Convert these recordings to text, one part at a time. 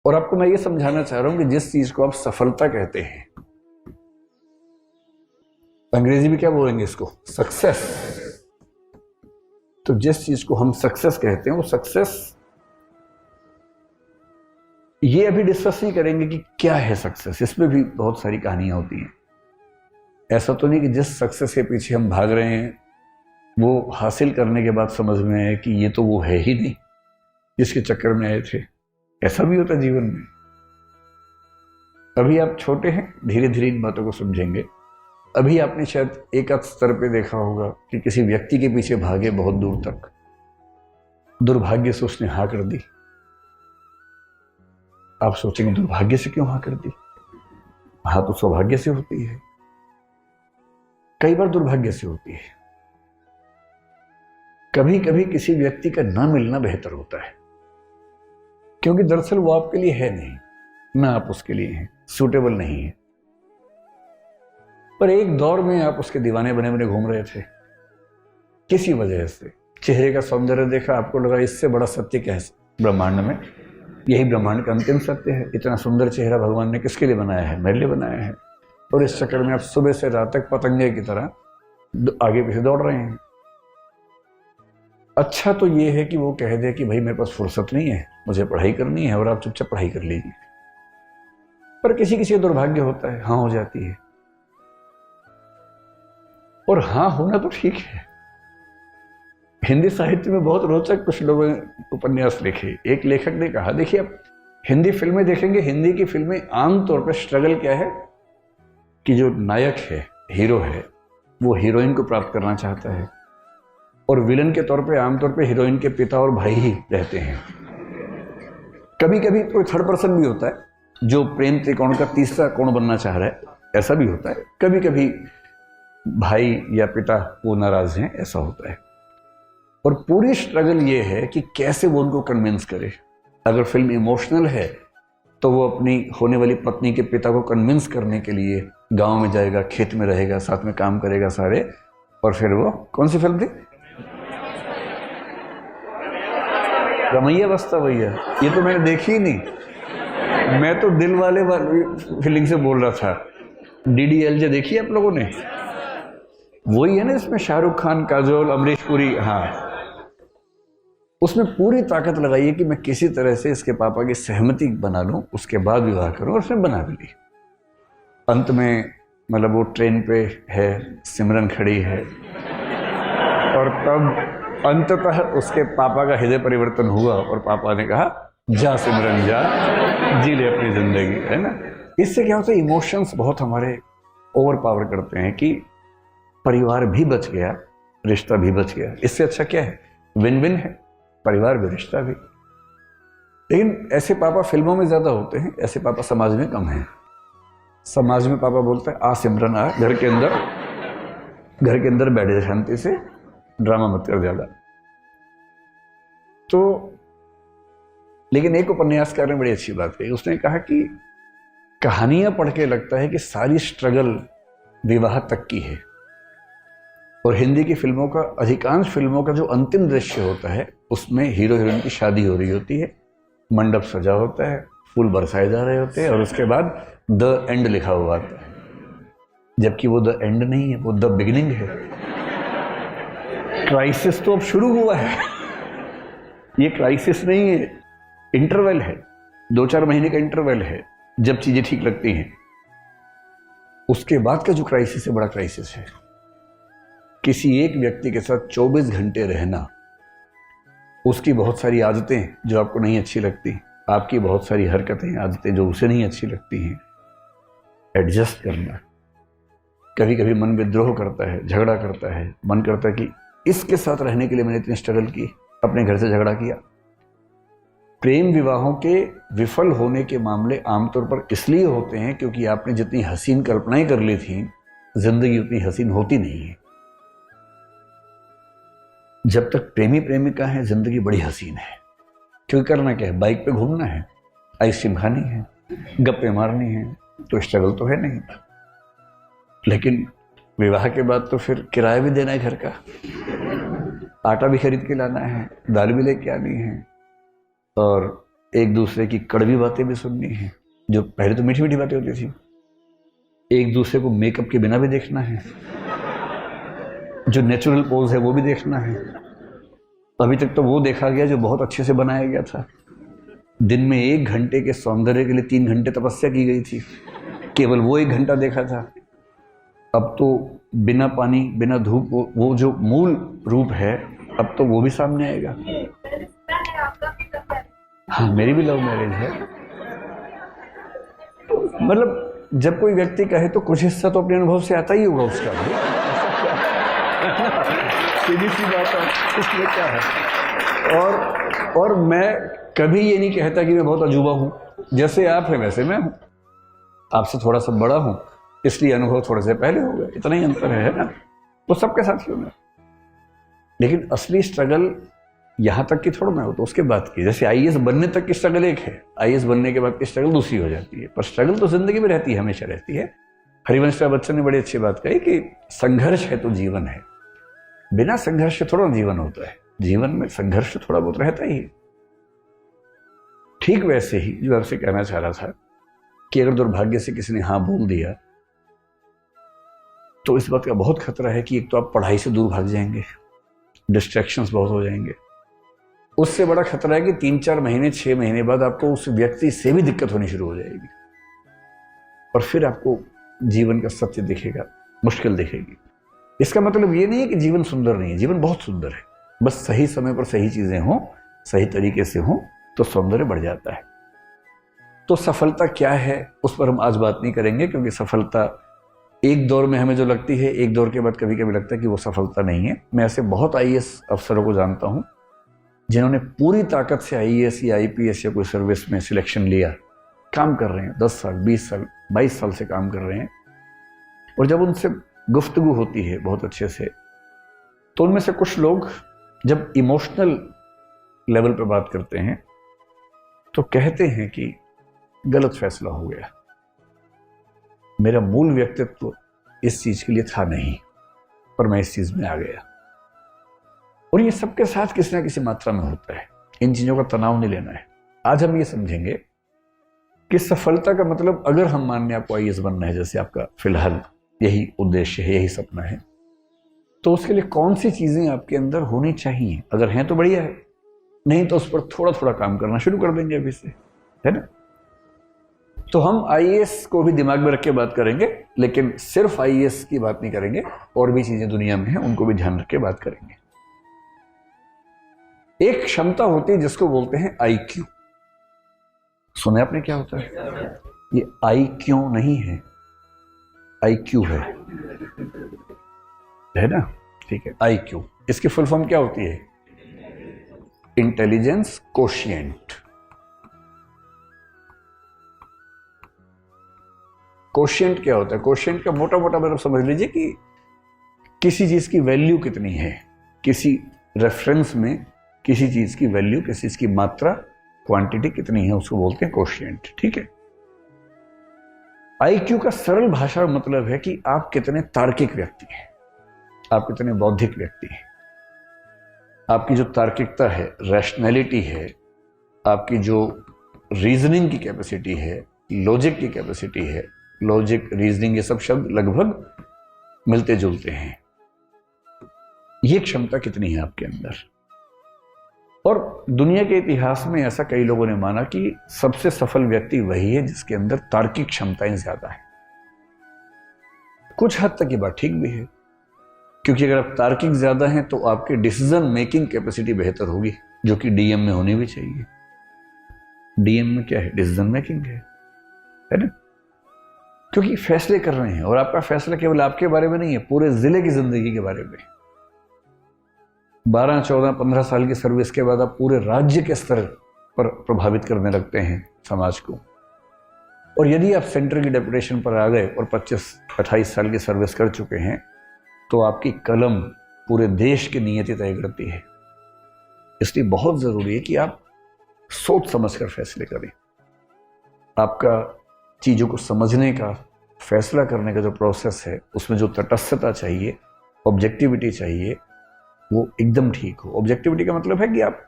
और आपको मैं ये समझाना चाह रहा हूं कि जिस चीज को आप सफलता कहते हैं, अंग्रेजी में क्या बोलेंगे इसको, सक्सेस। तो जिस चीज को हम सक्सेस कहते हैं वो सक्सेस, ये अभी डिस्कस नहीं करेंगे कि क्या है सक्सेस, इसमें भी बहुत सारी कहानियां होती हैं। ऐसा तो नहीं कि जिस सक्सेस के पीछे हम भाग रहे हैं वो हासिल करने के बाद समझ में आए कि ये तो वो है ही नहीं जिसके चक्कर में आए थे। ऐसा भी होता है जीवन में। अभी आप छोटे हैं, धीरे धीरे इन बातों को समझेंगे। अभी आपने शायद एक आध स्तर पे देखा होगा कि किसी व्यक्ति के पीछे भागे बहुत दूर तक, दुर्भाग्य से उसने हाँ कर दी। आप सोचेंगे दुर्भाग्य से क्यों हाँ कर दी? हाँ तो सौभाग्य से होती है, कई बार दुर्भाग्य से होती है। कभी कभी किसी व्यक्ति का ना मिलना बेहतर होता है, क्योंकि दरअसल वो आपके लिए है नहीं, ना आप उसके लिए हैं, सूटेबल नहीं है। पर एक दौर में आप उसके दीवाने बने बने घूम रहे थे, किसी वजह से चेहरे का सौंदर्य देखा, आपको लगा इससे बड़ा सत्य क्या है ब्रह्मांड में, यही ब्रह्मांड का अंतिम सत्य है। इतना सुंदर चेहरा भगवान ने किसके लिए बनाया है? मेरे लिए बनाया है। और इस चक्कर में आप सुबह से रात तक पतंगे की तरह आगे पीछे दौड़ रहे हैं। अच्छा तो ये है कि वो कह दे कि भाई मेरे पास फुर्सत नहीं है, मुझे पढ़ाई करनी है, और आप चुपचाप पढ़ाई कर लीजिए। पर किसी किसी का दुर्भाग्य होता है, हाँ हो जाती है। और हाँ होना तो ठीक है। हिंदी साहित्य में बहुत रोचक कुछ लोगों ने उपन्यास लिखे। एक लेखक ने कहा, देखिए आप हिंदी फिल्में देखेंगे, हिंदी की फिल्में आमतौर पर स्ट्रगल क्या है कि जो नायक है, हीरो है, वो हीरोइन को प्राप्त करना चाहता है, और विलन के तौर पे आमतौर पे हीरोइन के पिता और भाई ही रहते हैं। कभी कभी कोई थर्ड पर्सन भी होता है जो प्रेम त्रिकोण का तीसरा कोण बनना चाह रहा है, ऐसा भी होता है। कभी कभी भाई या पिता वो नाराज हैं, ऐसा होता है। और पूरी स्ट्रगल ये है कि कैसे वो उनको कन्विंस करे। अगर फिल्म इमोशनल है तो वो अपनी होने वाली पत्नी के पिता को कन्विंस करने के लिए गांव में जाएगा, खेत में रहेगा, साथ में काम करेगा सारे, और फिर वो कौन सी फिल्म थी? रमैया बस्ता भैया। ये तो मैंने देखी ही नहीं, मैं तो दिल वाले फीलिंग से बोल रहा था। DDLJ देखी आप लोगों ने? वही है ना, इसमें शाहरुख खान, काजोल, अमरीश पुरी। हाँ, उसमें पूरी ताकत लगाई है कि मैं किसी तरह से इसके पापा की सहमति बना लूं, उसके बाद विवाह करूं, और उसने बना भी ली। अंत में मतलब वो ट्रेन पे है, सिमरन खड़ी है, और तब अंततः उसके पापा का हृदय परिवर्तन हुआ और पापा ने कहा जा सिमरन जा, जी ले अपनी जिंदगी, है ना। इससे क्या होता है, इमोशंस बहुत हमारे ओवर पावर करते हैं कि परिवार भी बच गया, रिश्ता भी बच गया। इससे अच्छा क्या है? विन विन है, परिवार भी रिश्ता भी। लेकिन ऐसे पापा फिल्मों में ज्यादा होते हैं, ऐसे पापा समाज में कम हैं। समाज में पापा बोलते हैं आ सिमरन आ, घर के अंदर बैठ जा शांति से, ड्रामा मत कर ज्यादा। तो लेकिन एक उपन्यासकार ने बड़ी अच्छी बात कही। उसने कहा कि कहानियां पढ़ के लगता है कि सारी स्ट्रगल विवाह तक की है, और हिंदी की फिल्मों का, अधिकांश फिल्मों का जो अंतिम दृश्य होता है उसमें हीरो हीरोइन की शादी हो रही होती है, मंडप सजा होता है, फूल बरसाए जा रहे होते हैं, और उसके बाद द एंड लिखा हुआ आता है। जबकि वो द एंड नहीं है, वो द बिगिनिंग है। क्राइसिस तो अब शुरू हुआ है, ये क्राइसिस नहीं है, इंटरवल है, 2-4 महीने का इंटरवल है जब चीजें ठीक लगती हैं। उसके बाद का जो क्राइसिस है, बड़ा क्राइसिस है। किसी एक व्यक्ति के साथ 24 घंटे रहना, उसकी बहुत सारी आदतें जो आपको नहीं अच्छी लगती, आपकी बहुत सारी हरकतें, आदतें जो उसे नहीं अच्छी लगती हैं, एडजस्ट करना। कभी कभी मन विद्रोह करता है, झगड़ा करता है, मन करता है कि इसके साथ रहने के लिए मैंने इतनी स्ट्रगल की, अपने घर से झगड़ा किया। प्रेम विवाहों के विफल होने के मामले आमतौर पर इसलिए होते हैं क्योंकि आपने जितनी हसीन कल्पनाएं कर ली थी, जिंदगी उतनी हसीन होती नहीं है। जब तक प्रेमी प्रेमिका है, जिंदगी बड़ी हसीन है, क्योंकि करना क्या है, बाइक पे घूमना है, आइसक्रीम खानी है, गप्पे मारनी है, तो स्ट्रगल तो है नहीं। लेकिन विवाह के बाद तो फिर किराया भी देना है घर का, आटा भी खरीद के लाना है, दाल भी लेके आनी है, और एक दूसरे की कड़वी बातें भी सुननी है, जो पहले तो मीठी मीठी बातें होती थी। एक दूसरे को मेकअप के बिना भी देखना है, जो नेचुरल पोज है वो भी देखना है। अभी तक तो वो देखा गया जो बहुत अच्छे से बनाया गया था। दिन में 1 घंटे के सौंदर्य के लिए 3 घंटे तपस्या की गई थी, केवल वो 1 घंटा देखा था। अब तो बिना पानी बिना धूप वो जो मूल रूप है, अब तो वो भी सामने आएगा। हाँ, मेरी भी लव मैरिज है। मतलब जब कोई व्यक्ति कहे तो कुछ हिस्सा तो अपने अनुभव से आता ही होगा उसका भी। सीधी सी बात है, इसमें क्या है। और मैं कभी ये नहीं कहता कि मैं बहुत अजूबा हूं। जैसे आप हैं वैसे मैं हूं, आपसे थोड़ा सा बड़ा हूं, इसलिए अनुभव थोड़े से पहले हो गए, इतना ही अंतर है ना। वो सबके साथ ही होना। लेकिन असली स्ट्रगल यहां तक की थोड़ा ना हो, तो उसके बाद की। जैसे आईएएस बनने तक की स्ट्रगल एक है, आईएएस बनने के बाद की स्ट्रगल दूसरी हो जाती है। पर स्ट्रगल तो जिंदगी में रहती है, हमेशा रहती है। हरिवंश राय बच्चन ने बड़ी अच्छी बात कही कि संघर्ष है तो जीवन है। बिना संघर्ष थोड़ा जीवन होता है, जीवन में संघर्ष थोड़ा बहुत रहता ही है। ठीक वैसे ही जो आपसे कहना चाह रहा था कि अगर दुर्भाग्य से किसी ने हाँ बोल दिया तो इस बात का बहुत खतरा है कि एक तो आप पढ़ाई से दूर भाग जाएंगे, डिस्ट्रैक्शंस बहुत हो जाएंगे। उससे बड़ा खतरा है कि 3-4 महीने 6 महीने बाद आपको उस व्यक्ति से भी दिक्कत होनी शुरू हो जाएगी और फिर आपको जीवन का सत्य दिखेगा, मुश्किल दिखेगी। इसका मतलब ये नहीं है कि जीवन सुंदर नहीं है, जीवन बहुत सुंदर है। बस सही समय पर सही चीजें हों, सही तरीके से हों तो सौंदर्य बढ़ जाता है। तो सफलता क्या है उस पर हम आज बात नहीं करेंगे, क्योंकि सफलता एक दौर में हमें जो लगती है, एक दौर के बाद कभी कभी लगता है कि वो सफलता नहीं है। मैं ऐसे बहुत आईएएस अफसरों को जानता हूं जिन्होंने पूरी ताकत से आईएएस या आईपीएस या कोई सर्विस में सिलेक्शन लिया, काम कर रहे हैं 10 साल 20 साल 22 साल से काम कर रहे हैं। और जब उनसे गुफ्तगू होती है बहुत अच्छे से, तो उनमें से कुछ लोग जब इमोशनल लेवल पर बात करते हैं तो कहते हैं कि गलत फैसला हो गया, मेरा मूल व्यक्तित्व इस चीज के लिए था नहीं, पर मैं इस चीज में आ गया। और ये सबके साथ किसी ना किसी मात्रा में होता है, इन चीजों का तनाव नहीं लेना है। आज हम ये समझेंगे कि सफलता का मतलब, अगर हम मानने आपको आईएएस बनना है, जैसे आपका फिलहाल यही उद्देश्य है, यही सपना है, तो उसके लिए कौन सी चीजें आपके अंदर होनी चाहिए। अगर हैं तो बढ़िया है, नहीं तो उस पर थोड़ा थोड़ा काम करना शुरू कर देंगे अभी से, है ना। तो हम आईएएस को भी दिमाग में रख के बात करेंगे, लेकिन सिर्फ आईएएस की बात नहीं करेंगे, और भी चीजें दुनिया में हैं उनको भी ध्यान रख के बात करेंगे। एक क्षमता होती है जिसको बोलते हैं आईक्यू। सुने आपने क्या होता है? ये आई क्यों नहीं है, आईक्यू है ना, ठीक है। आईक्यू, इसकी फुल फॉर्म क्या होती है? Intelligence quotient. कोशिएंट क्या होता है? कोशिएंट का मोटा मोटा मतलब समझ लीजिए कि किसी चीज की वैल्यू कितनी है, किसी रेफरेंस में किसी चीज की वैल्यू, किसी चीज की मात्रा, क्वांटिटी कितनी है, उसको बोलते हैं कोशिएंट, ठीक है। आईक्यू का सरल भाषा में मतलब है कि आप कितने तार्किक व्यक्ति हैं, आप कितने बौद्धिक व्यक्ति हैं, आपकी जो तार्किकता है, रैशनैलिटी है, आपकी जो रीजनिंग की कैपेसिटी है, लॉजिक की कैपेसिटी है। लॉजिक, रीजनिंग, ये सब शब्द लगभग मिलते जुलते हैं। ये क्षमता कितनी है आपके अंदर? और दुनिया के इतिहास में ऐसा कई लोगों ने माना कि सबसे सफल व्यक्ति वही है जिसके अंदर तार्किक क्षमताएं ज्यादा है। कुछ हद तक ये बात ठीक भी है, क्योंकि अगर आप तार्किक ज्यादा हैं तो आपकी डिसीजन मेकिंग कैपेसिटी बेहतर होगी, जो कि डीएम में होनी भी चाहिए। डीएम में क्या है? डिसीजन मेकिंग है ना, क्योंकि फैसले कर रहे हैं, और आपका फैसला केवल आपके बारे में नहीं है, पूरे जिले की जिंदगी के बारे में। 12, 14, 15 साल की सर्विस के बाद आप पूरे राज्य के स्तर पर प्रभावित करने लगते हैं समाज को। और यदि आप सेंटर की डेपुटेशन पर आ गए और 25-28 साल की सर्विस कर चुके हैं, तो आपकी कलम पूरे देश की नियति तय करती है। इसलिए बहुत जरूरी है कि आप सोच समझकर फैसले करें। आपका चीजों को समझने का, फैसला करने का जो प्रोसेस है, उसमें जो तटस्थता चाहिए, ऑब्जेक्टिविटी चाहिए, वो एकदम ठीक हो। ऑब्जेक्टिविटी का मतलब है कि आप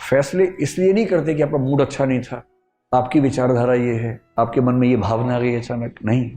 फैसले इसलिए नहीं करते कि आपका मूड अच्छा नहीं था, आपकी विचारधारा ये है, आपके मन में ये भावना आ गई अचानक, नहीं।